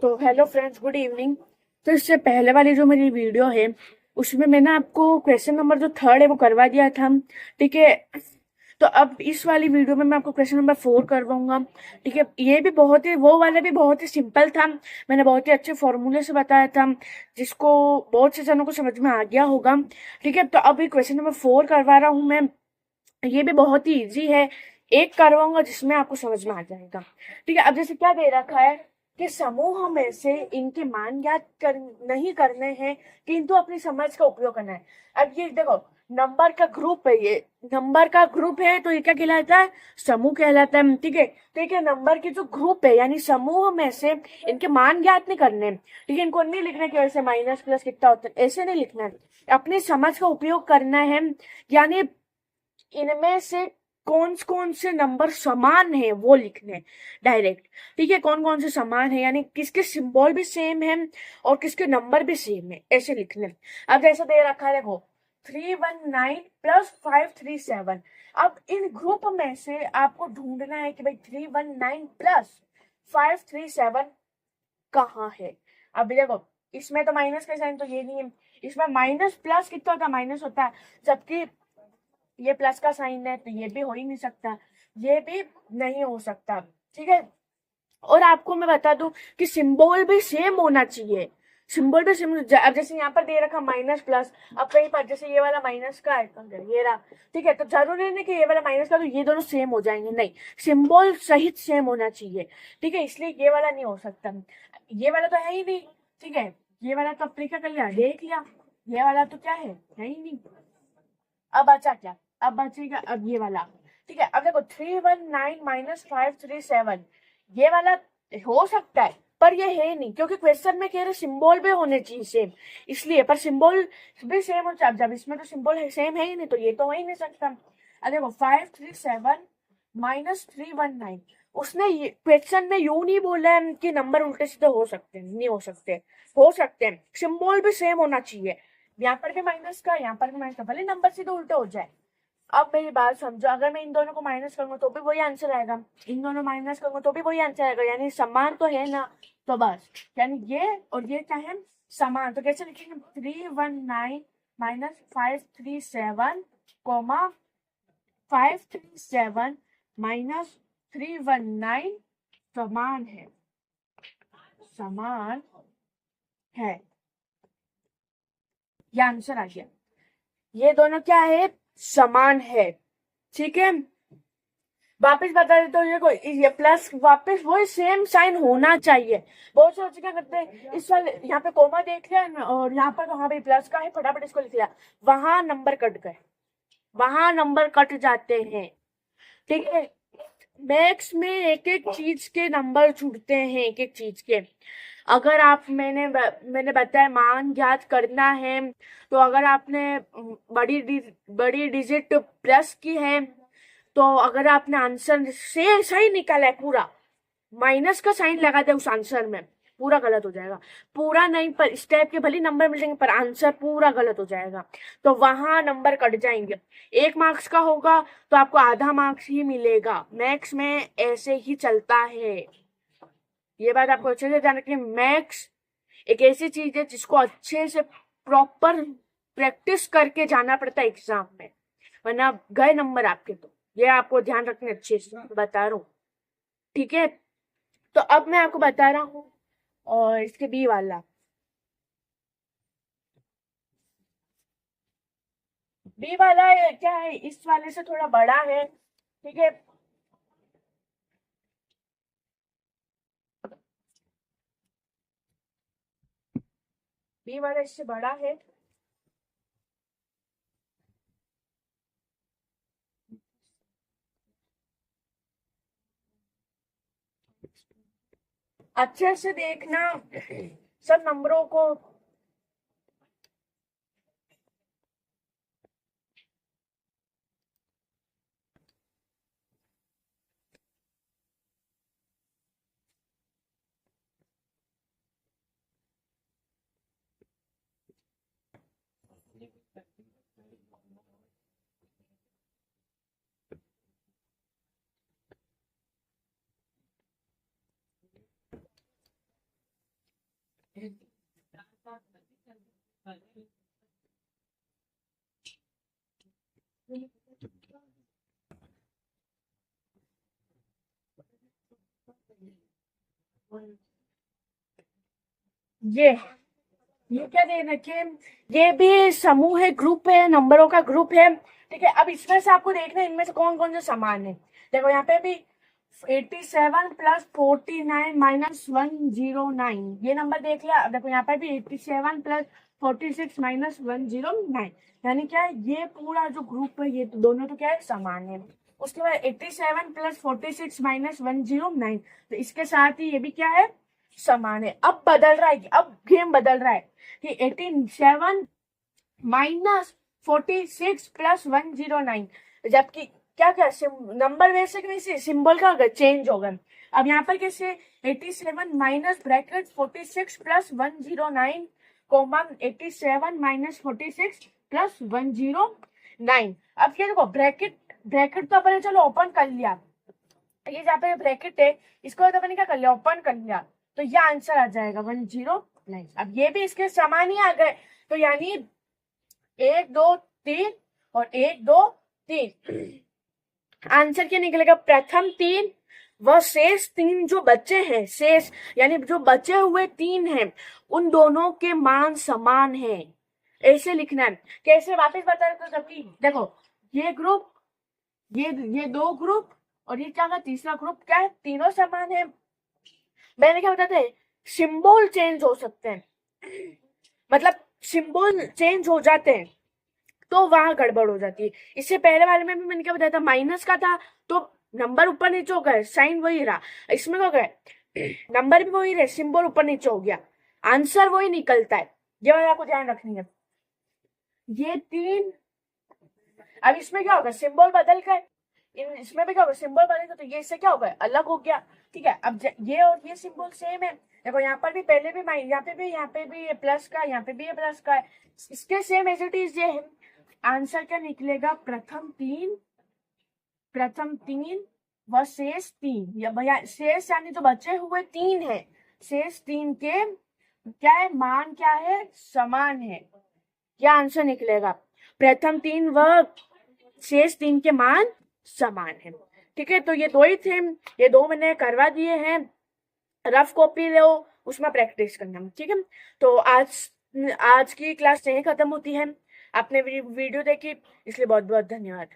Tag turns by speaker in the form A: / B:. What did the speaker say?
A: तो hello friends, good evening. तो इससे पहले वाली जो मेरी वीडियो है उसमें मैंने आपको क्वेश्चन नंबर जो थर्ड है वो करवा दिया था। ठीक है। तो अब इस वाली वीडियो में मैं आपको क्वेश्चन नंबर 4 करवाऊंगा। ठीक है। ये भी बहुत ही, वो वाला भी बहुत ही सिंपल था। मैंने बहुत ही अच्छे फॉर्मूले से बताया था, जिसको बहुत से जनों को समझ में आ गया होगा। ठीक है। तो अभी क्वेश्चन नंबर 4 करवा रहा हूँ मैं। ये भी बहुत ही इजी है। एक करवाऊंगा जिसमें आपको समझ में आ जाएगा। ठीक है। अब जैसे क्या दे रखा है कि समूह में से इनके मान ज्ञात नहीं करने हैं, किंतु अपनी समझ का उपयोग करना है। अब ये देखो, नंबर का ग्रुप है, ये नंबर का ग्रुप है, तो ये क्या कहलाता है? समूह कहलाता है। ठीक है। ठीक है। नंबर की जो ग्रुप है यानी समूह में से इनके मान ज्ञात नहीं करने हैं। ठीक है। इनको नहीं लिखना कि वैसे माइनस प्लस कितना होता है, ऐसे नहीं लिखना है। अपनी समझ का उपयोग करना है। यानी इनमें से कौन कौन से नंबर समान है वो लिखने डायरेक्ट। ठीक है। कौन कौन से समान है यानी किसके सिंबल भी सेम है और किसके नंबर भी सेम है, ऐसे लिखने। अब जैसे दे रखा है, देखो, 319 प्लस 537। अब इन ग्रुप में से आपको ढूंढना है कि भाई 319 प्लस 537 कहाँ है। अब देखो, इसमें तो माइनस का साइन तो ये नहीं है। इसमें माइनस प्लस कितना होता है? माइनस होता है। जबकि ये प्लस का साइन है तो ये भी हो ही नहीं सकता, ये भी नहीं हो सकता। ठीक है। और आपको मैं बता दूं कि सिंबल भी सेम होना चाहिए। सिंबल भी सेम। अब जैसे यहाँ पर दे रखा माइनस प्लस, अब कहीं पर जैसे ये वाला माइनस का आइकन है, ये रहा। ठीक है। तो जरूरी नहीं कि ये वाला माइनस का तो ये दोनों सेम हो जाएंगे, नहीं। सिंबल सहित सेम होना चाहिए। ठीक है। इसलिए ये वाला नहीं हो सकता। ये वाला तो है ही नहीं। ठीक है। ये वाला तो अपने क्या कर लिया, देख लिया। ये वाला तो क्या है ही नहीं। अब बचा क्या? अब बचेगा अब ये वाला। ठीक है। अब देखो, 319 माइनस 537, ये वाला हो सकता है पर ये है नहीं, क्योंकि क्वेश्चन में कह रहे सिंबल भी होने चाहिए सेम। इसलिए, पर सिंबल भी सेम हो, जब इसमें तो सिंबल है सेम है ही नहीं, तो ये तो हो ही नहीं सकता। अब देखो, 537 माइनस 319, उसने क्वेश्चन में यूं नहीं बोला है कि नंबर उल्टे सीधे हो सकते हैं, नहीं हो सकते। हो सकते हैं, सिंबल भी सेम होना चाहिए। यहाँ पर भी माइनस का, यहाँ पर भी माइनस का, भले नंबर सीधे उल्टे हो जाए। अब मेरी बात समझो, अगर मैं इन दोनों को माइनस करूंगा तो भी वही आंसर आएगा, इन दोनों माइनस करूंगा तो भी वही आंसर आएगा, यानी समान तो है ना। तो बस, यानी ये और ये क्या है? समान। तो कैसे लिखेंगे? 319 माइनस 537 कोमा 537 माइनस 319 समान है। समान है, ये आंसर आ गया। ये दोनों क्या है? समान है। ठीक है। वापस बता देते हो, ये प्लस वापस वही सेम साइन होना चाहिए। बहुत से बच्चे क्या करते हैं, इस वाले यहाँ पे कोमा देख लिया और यहाँ पर तो हाँ भाई प्लस का है, फटाफट इसको लिख लिया, वहां नंबर कट गए, वहां नंबर कट जाते हैं। ठीक है। मैथ्स में एक एक चीज के नंबर छूटते हैं, एक एक चीज के। अगर आप मैंने बताया मान ज्ञात करना है, तो अगर आपने बड़ी डिजिट प्लस की है, तो अगर आपने आंसर से सही निकाला है पूरा, माइनस का साइन लगा दे उस आंसर में, पूरा गलत हो जाएगा। पूरा नहीं, पर इस टाइप के भले नंबर मिल जाएंगे पर आंसर पूरा गलत हो जाएगा, तो वहां नंबर कट जाएंगे। 1 मार्क्स का होगा तो आपको आधा मार्क्स ही मिलेगा। मैथ्स में ऐसे ही चलता है। ये बात आपको अच्छे से ध्यान रखनी। मैथ्स एक ऐसी चीज है जिसको अच्छे से प्रॉपर प्रैक्टिस करके जाना पड़ता है एग्जाम में, वरना गए नंबर आपके। तो ये आपको ध्यान रखने, अच्छे से बता रहा हूँ। ठीक है। तो अब मैं आपको बता रहा हूँ, और इसके बी वाला, बी वाला क्या है, इस वाले से थोड़ा बड़ा है। ठीक है। बी वाला इससे बड़ा है। अच्छे से देखना सब नंबरों को। ये क्या दे रखे, ये भी समूह है, ग्रुप है, नंबरों का ग्रुप है। ठीक है, अब इसमें से आपको देखना है इनमें से कौन कौन से समान है। देखो यहाँ पे भी 87 प्लस 49 माइनस 109, ये नंबर देख लिया। अब देखो यहाँ पे भी 87 प्लस 46 माइनस 109, यानी क्या है, ये पूरा जो ग्रुप है ये तो दोनों तो क्या है, समान है। उसके बाद 87 प्लस 46 माइनस 109, तो इसके साथ ही ये भी क्या है, समान है। अब बदल रहा है, अब गेम बदल रहा है कि 87 माइनस 46 प्लस 109, जबकि क्या क्या नंबर वैसे के वैसे सिंबल का होगा, चेंज होगा। अब यहाँ पर कैसे 87 minus bracket 46 plus 109 comma 87 minus 46 plus 109। अब क्या देखो, ब्रैकेट तो अपने चलो ओपन कर लिया, ये जहाँ पे ब्रैकेट है इसको तो अपने क्या कर लिया, ओपन कर लिया, तो ये आंसर आ जाएगा 109। अब ये भी इसके समान ही आ गए, तो यानी 1 2 3 और 1 2 3, आंसर क्या निकलेगा, प्रथम 3 व शेष 3 जो बचे हैं, शेष यानी जो बचे हुए 3 हैं, उन दोनों के मान समान हैं, ऐसे लिखना है। कैसे वापस बता रहे, तो जबकि देखो ये ग्रुप, ये 2 ग्रुप और ये क्या, तीसरा ग्रुप क्या है, तीनों समान है। मैंने क्या बताते हैं, सिंबल चेंज हो सकते हैं, मतलब सिंबल चेंज हो जाते हैं तो वहां गड़बड़ हो जाती है। इससे पहले वाले में भी मैंने क्या बताया था, माइनस का था तो नंबर ऊपर नीचे हो गए, साइन वही रहा। इसमें क्या गए, नंबर भी वही रहे, सिंबल ऊपर नीचे हो गया, आंसर वही निकलता है। ये बात आपको ध्यान रखनी है। ये 3, अब इसमें क्या होगा, सिंबल बदल गए, इसमें भी क्या होगा, सिंबल बदल, तो ये इससे क्या होगा, अलग हो गया। ठीक है, अब ये और ये सिंबल सेम है। देखो यहाँ पर भी पहले भी यहाँ पे भी ये प्लस का, यहाँ पे भी ये प्लस का है, इसके सेम एज इट इज ये है। आंसर क्या निकलेगा, प्रथम 3 व शेष 3, या भैया शेष यानी जो बचे हुए 3 है, शेष 3 के क्या है, मान क्या है, समान है। क्या आंसर निकलेगा, प्रथम 3 व शेष 3 के मान समान है। ठीक है, तो ये 2 ही थे, ये 2 मैंने करवा दिए हैं, रफ कॉपी लो, उसमें प्रैक्टिस करना। ठीक है, तो आज की क्लास यहीं खत्म होती है। आपने वीडियो देखी इसलिए बहुत बहुत धन्यवाद।